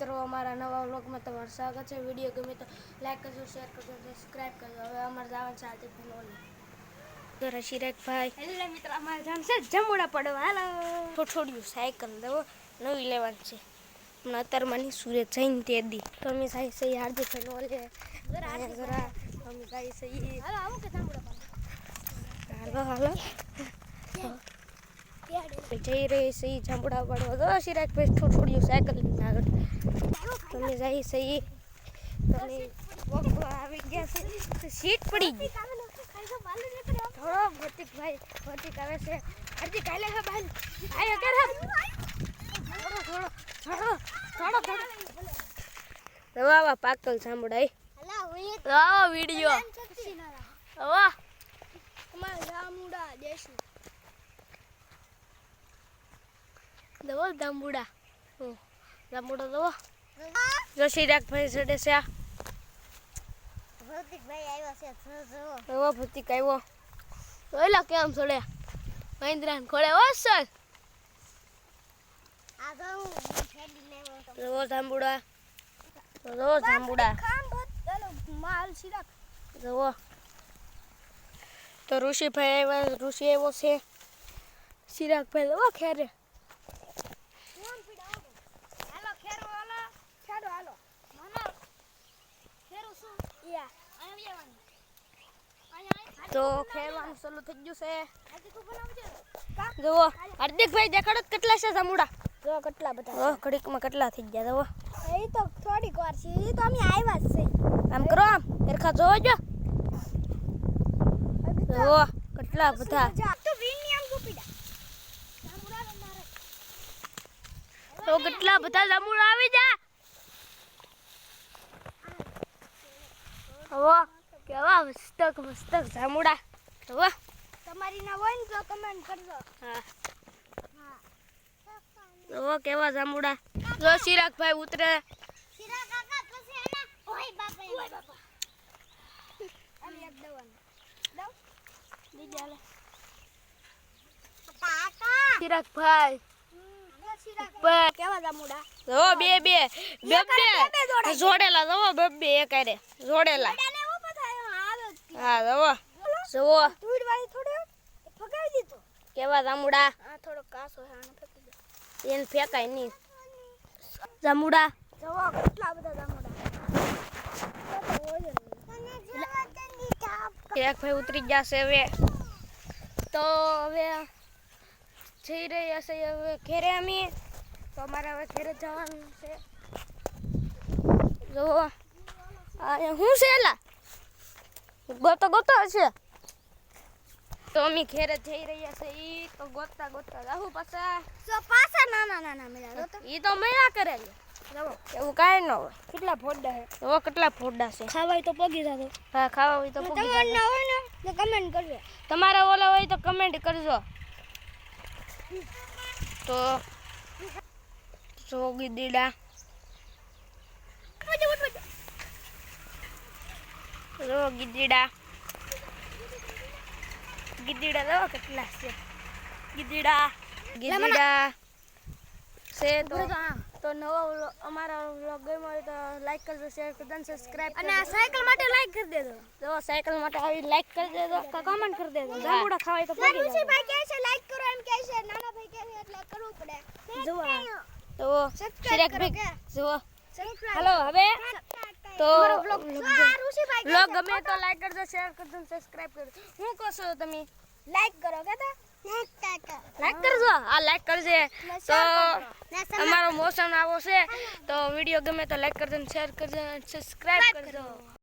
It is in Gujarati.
મિત્રો, અમારા નવા વ્લોગમાં તમારું સ્વાગત છે। વિડીયો ગમે તો લાઈક કરજો, શેર કરજો, સબસ્ક્રાઇબ કરજો। હવે અમારે જવાનું છે હાર્દિક ભાઈ રશીરેકભાઈ। એટલે મિત્રો અમારે જવાનું છે જમુડા પડવા। હાલો થોડું સાયકલ દેવો નવી લેવાની છે હમણાં અત્યારમાં સુરત જઈને તે દી તો અમે સાઈ સહી હાર્દિક ભાઈ નો લે જરા અમે સાઈ સહી હાલો આવો કે જમુડા પડવા હાલો જઈ રહી સહી જમુડા પડવા તો શિરાકભાઈ થોડું સાયકલ લઈને આગળ તમે જઈ સહી તમે આવી ગયા છે સીટ પડી ગઈ થોડો ભૌતિકભાઈ ભૌતિક આવે છે હાર્દિક કાલે હે ભાઈ આય કર થોડો વાહ પાકલ સાંભળાય વાહ વિડિયો વાહ અમારા જામુડા દેશી દવો જામુડા જામુડા દવો રશીરાકભાઈ સડે છે ભૌતિકભાઈ આવ્યો છે દવો ભૌતિક આવ્યો ઓલા કેમ સડે મહેન્દ્રાન ખોળે ઓ સર આ તો હું ખેડી લેવો તો દવો જામુડા માલ શિરાક દવો તો ઋષિભાઈ આવ્યા ઋષિ આવ્યો છે શિરાકભાઈ દવો ખેરે તો ખેરવાનું ચાલુ થઈ ગયું છે જુઓ હાર્દિકભાઈ દેખાડો કેટલા છે જામુડા જો કેટલા બધા ઘડીકમાં કેટલા થઈ ગયા જુઓ એ તો થોડીક વાર છે એ તો અમે આવ્યા જ છે આમ કરો આમ સરખા જોવો જો જુઓ કેટલા બધા તો વીની આમ ગોપીડા જામુડા મારે તો કેટલા બધા જામુડા આવી જા હવે કેવા મસ્તક જામુડા હવે તમારી ના હોય ને તો કમેન્ટ કરજો હા હવે કેવા જામુડા જો શિરાકભાઈ ઉતરે શિરા કાકા પછી એના ઓય બાપા આવી એક દવાનું દઉં દીદી આલે કાકા શિરાકભાઈ શિરા કેવા જામુડા જો બે જોડેલા જો બે એક આરે જોડેલા હા જો દૂધ વાળી થોડો ફગાવી દીધો કેવા જામુડા આ થોડો કાસો છે આને ફેંકી દે એને ફેંકાય નહીં જામુડા જવા કેટલા બધા જામુડા એક ભાઈ ઉતરી જશે હવે તો હવે જઈ રહ્યા છે હવે ઘેરે અમે તો અમારે હવે ઘેરે જવાનું છે જો હું છે એલા ગોતો હશે તો અમે ઘેરે જઈ રહ્યા છે ઈ તો ગોતતા જાહું પાછા નાના મેળા તો ઈ તો મેળા કરે એવું કાંઈ ન હોય કેટલા ફોડા છે તો કેટલા ફોડા છે ખાવાય તો પગી જાતો હા ખાવા હોય તો તમારે ના હોય ને તો કમેન્ટ કરજો તમારા ઓલા હોય તો કમેન્ટ કરજો તો જો ગીદીડા જો ગીદીડા જો કેટલા છે ગીદીડા છે તો નવો અમારા વ્લોગ ગમ્યો હોય તો લાઈક કરજો શેર કરજો અને સબસ્ક્રાઇબ અને આ સાયકલ માટે લાઈક કરી દેજો જો સાયકલ માટે આવી લાઈક કરી દેજો કમેન્ટ કરી દેજો જામુડા ખાવાય તો પડી ઋષિ ભાઈ કહે છે લાઈક કરો એમ કહે છે નાના ભાઈ કહે છે એટલે કરવું પડે જુઓ તો સબસ્ક્રાઇબ કરો કે જુઓ સબસ્ક્રાઇબ હાલો હવે તો વ્લોગ ગમે તો લાઈક કરજો શેર કરજો સબસ્ક્રાઇબ કરજો હું કહો છો તમે લાઈક કરો કે લાઈક કરજો લાઈક કરજે તો અમારો મોશન આવો છે તો વિડીયો ગમે તો લાઈક કરજો શેર કરજો સબસ્ક્રાઇબ કરજો